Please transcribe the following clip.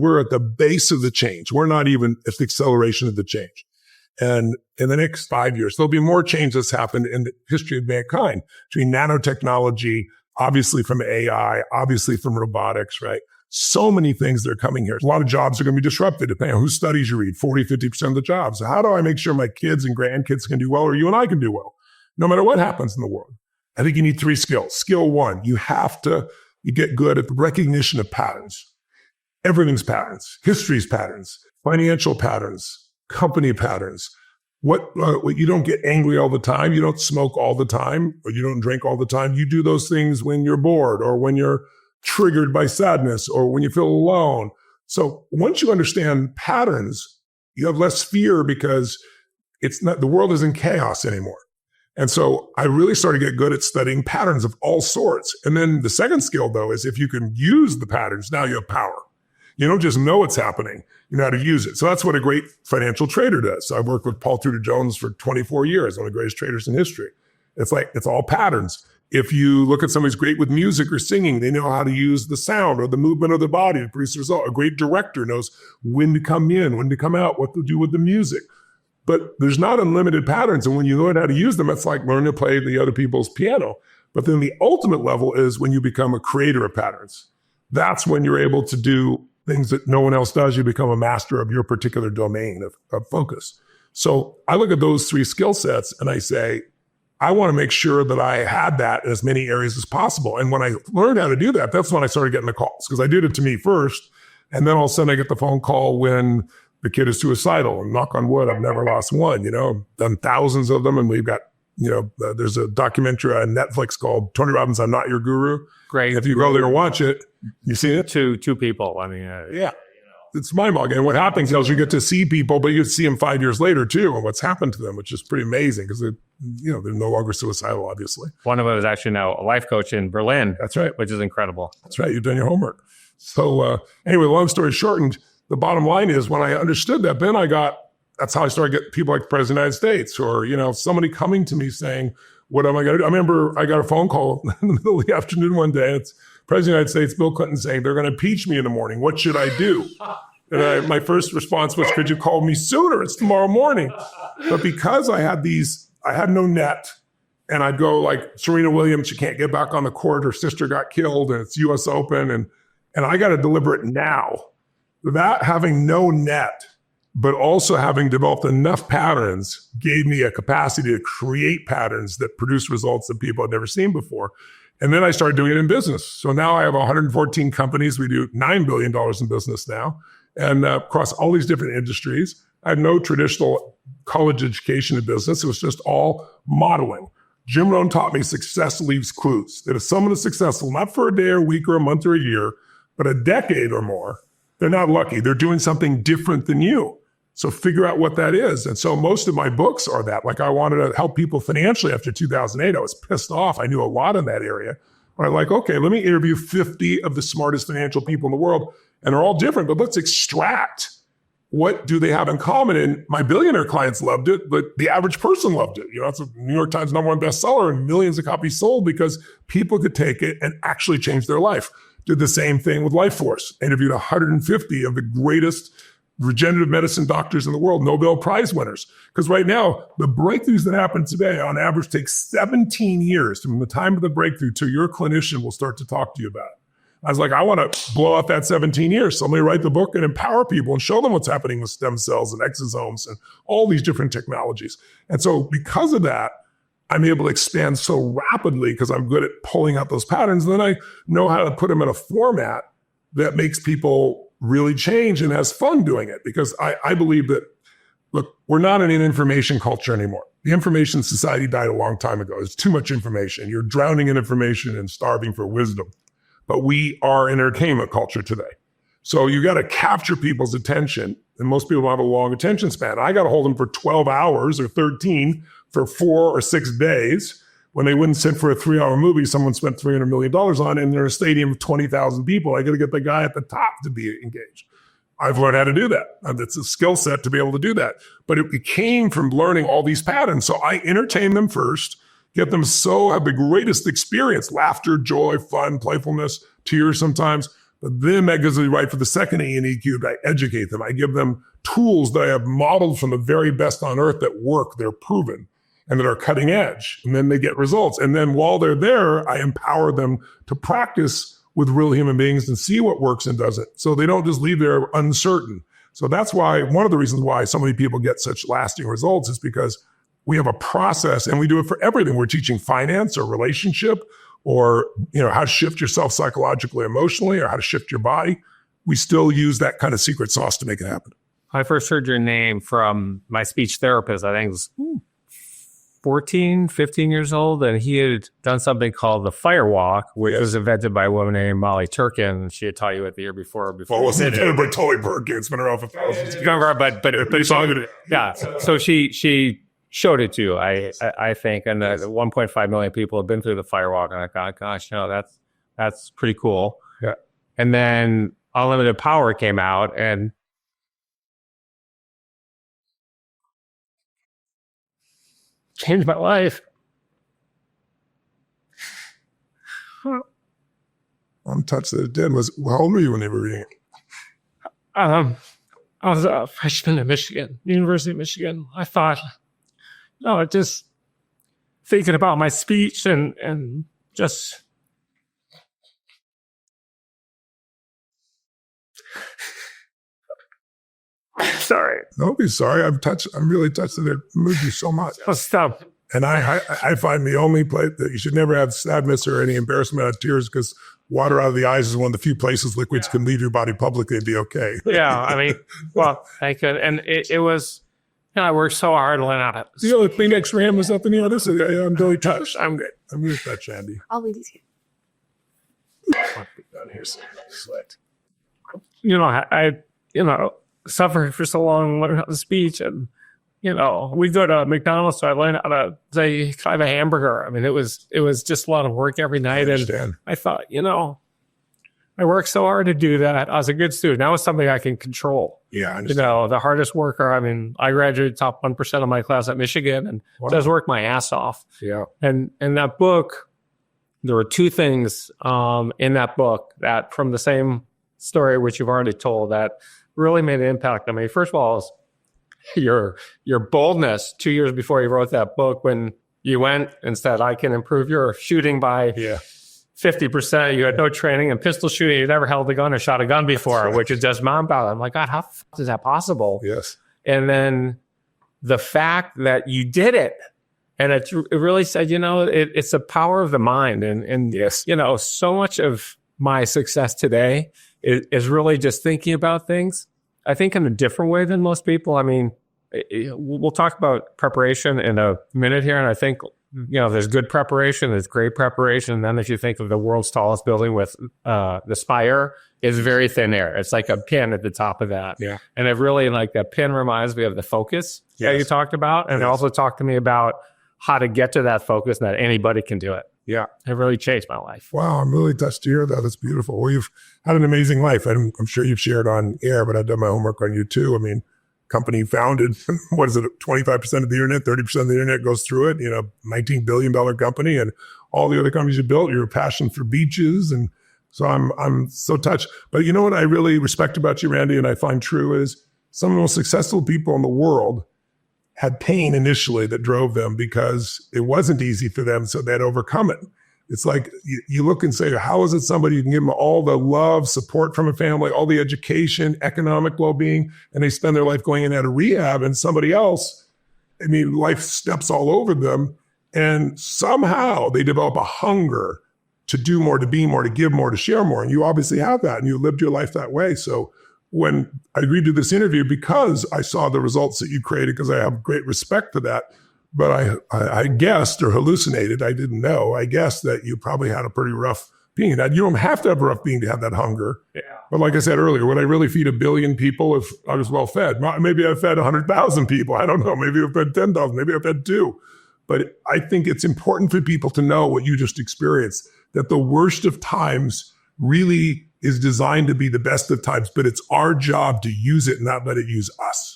we're at the base of the change. We're not even at the acceleration of the change. And in the next 5 years, there'll be more change that's happened in the history of mankind between nanotechnology, obviously from AI, obviously from robotics, right? So many things that are coming here. A lot of jobs are going to be disrupted depending on whose studies you read, 40, 50% of the jobs. So how do I make sure my kids and grandkids can do well, or you and I can do well, no matter what happens in the world? I think you need 3 skills. Skill 1, you get good at the recognition of patterns. Everything's patterns, history's patterns, financial patterns, company patterns. What you don't get angry all the time. You don't smoke all the time, or you don't drink all the time. You do those things when you're bored, or when you're triggered by sadness, or when you feel alone. So once you understand patterns, you have less fear because the world is in chaos anymore. And so I really started to get good at studying patterns of all sorts. And then the second skill, though, is if you can use the patterns, now you have power. You don't just know what's happening, you know how to use it. So that's what a great financial trader does. So I've worked with Paul Tudor Jones for 24 years, one of the greatest traders in history. It's all patterns. If you look at somebody who's great with music or singing, they know how to use the sound or the movement of the body to produce a result. A great director knows when to come in, when to come out, what to do with the music. But there's not unlimited patterns. And when you learn how to use them, it's like learning to play the other people's piano. But then the ultimate level is when you become a creator of patterns. That's when you're able to do things that no one else does. You become a master of your particular domain of focus. So I look at those 3 skill sets and I say, I want to make sure that I had that in as many areas as possible. And when I learned how to do that, that's when I started getting the calls, because I did it to me first. And then all of a sudden I get the phone call when the kid is suicidal, and knock on wood, I've never lost one, done thousands of them. And we've got, there's a documentary on Netflix called Tony Robbins, I'm Not Your Guru. Great. If you go there and watch it, you see it? Two people. I mean, yeah. It's mind-boggling. And what happens is you get to see people, but you see them 5 years later too, and what's happened to them, which is pretty amazing because they're no longer suicidal, obviously. One of them is actually now a life coach in Berlin. That's right. Which is incredible. That's right. You've done your homework. So anyway, long story shortened, the bottom line is when I understood that, then that's how I started getting people like the President of the United States, or, somebody coming to me saying, what am I going to do? I remember I got a phone call in the middle of the afternoon one day. It's President of the United States, Bill Clinton, saying, they're going to impeach me in the morning. What should I do? And my first response was, could you call me sooner? It's tomorrow morning. But because I had no net, and I'd go like Serena Williams, she can't get back on the court. Her sister got killed, and it's US Open. And I got to deliver it now. That having no net, but also having developed enough patterns, gave me a capacity to create patterns that produce results that people had never seen before. And then I started doing it in business. So now I have 114 companies. We do $9 billion in business now, and across all these different industries. I had no traditional college education in business. It was just all modeling. Jim Rohn taught me success leaves clues. That if someone is successful, not for a day or a week or a month or a year, but a decade or more, they're not lucky. They're doing something different than you. So figure out what that is. And so most of my books are that. Like I wanted to help people financially after 2008. I was pissed off. I knew a lot in that area. But I'm like, okay, let me interview 50 of the smartest financial people in the world. And they're all different, but let's extract what do they have in common. And my billionaire clients loved it, but the average person loved it. It's a New York Times #1 bestseller and millions of copies sold because people could take it and actually change their life. Did the same thing with Life Force. Interviewed 150 of the greatest regenerative medicine doctors in the world, Nobel Prize winners. Because right now, the breakthroughs that happen today on average take 17 years from the time of the breakthrough to your clinician will start to talk to you about it. I was like, I want to blow off that 17 years. So let me write the book and empower people and show them what's happening with stem cells and exosomes and all these different technologies. And so because of that, I'm able to expand so rapidly because I'm good at pulling out those patterns. And then I know how to put them in a format that makes people really change and has fun doing it. Because I believe that, look, we're not in an information culture anymore. The information society died a long time ago. There's too much information. You're drowning in information and starving for wisdom. But we are an entertainment culture today. So you got to capture people's attention. And most people don't have a long attention span. I got to hold them for 12 hours or 13 for 4 or 6 days when they wouldn't sit for a 3-hour movie someone spent $300 million on and they're a stadium of 20,000 people. I got to get the guy at the top to be engaged. I've learned how to do that. It's a skill set to be able to do that. But it came from learning all these patterns. So I entertain them first, get them have the greatest experience, laughter, joy, fun, playfulness, tears sometimes. But then that gives me right for the second E and E cubed. I educate them. I give them tools that I have modeled from the very best on earth that work, they're proven, and that are cutting edge. And then they get results. And then while they're there, I empower them to practice with real human beings and see what works and doesn't. So they don't just leave there uncertain. So that's why, one of the reasons why so many people get such lasting results is because we have a process and we do it for everything. We're teaching finance or relationship or, how to shift yourself psychologically, emotionally, or how to shift your body. We still use that kind of secret sauce to make it happen. I first heard your name from my speech therapist. I think it was 14, 15 years old. And he had done something called the fire walk, which was invented by a woman named Molly Turkin. She had taught you it the year before. Well, it wasn't invented by Tolly Perkins. It's been around for thousands of years. But so she showed it to you, I think. And 1.5 million people have been through the fire walk. And I thought, gosh, that's pretty cool. Yeah. And then Unlimited Power came out and changed my life. I'm touched that it did. How old were you when they were reading it? I was a freshman at Michigan, University of Michigan. I thought, just thinking about my speech and just sorry. Don't be sorry. I'm really touched that it moved you so much. Oh, stop. And I find the only place that you should never have sadness or any embarrassment out of tears, because water out of the eyes is one of the few places liquids can leave your body publicly and be okay. Yeah, well, thank you. And it was, I worked so hard to learn how to. The other Kleenex ram was up in here. I'm really touched. I'm good. I'm really touched, Andy. I'll leave these here. Down here, sweat. I suffered for so long learning how to speech, and we go to McDonald's, so I learned how to say, "Can I have a hamburger?" It was just a lot of work every night, and I thought, I worked so hard to do that. I was a good student. That was something I can control. Yeah, I understand. The hardest worker. I graduated top 1% of my class at Michigan, and just worked my ass off. Yeah, and in that book, there were two things in that book that, from the same story which you've already told, that really made an impact on me. First of all, is your boldness 2 years before you wrote that book, when you went and said, I can improve your shooting by 50%. You had no training in pistol shooting. You never held a gun or shot a gun before, which is just mind-boggling. I'm like, God, how the fuck is that possible? Yes. And then the fact that you did it, and it really said, it's the power of the mind. And yes, so much of my success today is really just thinking about things, I think, in a different way than most people. We'll talk about preparation in a minute here. And I think, there's good preparation, there's great preparation. And then if you think of the world's tallest building with the spire, is very thin air. It's like a pin at the top of that. Yeah. And it really, that pin reminds me of the focus that you talked about. And it also talked to me about how to get to that focus, and that anybody can do it. Yeah. It really changed my life. Wow, I'm really touched to hear that. That's beautiful. Well, you've had an amazing life. I'm sure you've shared on air, but I've done my homework on you too. Company founded, 25% of the internet, 30% of the internet goes through it, $19 billion company, and all the other companies you built, your passion for beaches. And so I'm so touched. But you know what I really respect about you, Randy, and I find true, is some of the most successful people in the world had pain initially that drove them, because it wasn't easy for them, so they'd overcome it. It's like you look and say, how is it somebody you can give them all the love, support from a family, all the education, economic well-being, and they spend their life going in and out of rehab, and somebody else, life steps all over them, and somehow they develop a hunger to do more, to be more, to give more, to share more. And you obviously have that, and you lived your life that way. So when I agreed to this interview, because I saw the results that you created, because I have great respect for that, but I guessed, or hallucinated, I didn't know, I guessed that you probably had a pretty rough being. Now, you don't have to have a rough being to have that hunger. Yeah. But like I said earlier, would I really feed 1 billion people if I was well fed? Maybe I fed 100,000 people. I don't know. Maybe I fed 10,000. Maybe I fed 2. But I think it's important for people to know what you just experienced, that the worst of times really is designed to be the best of times, but it's our job to use it and not let it use us.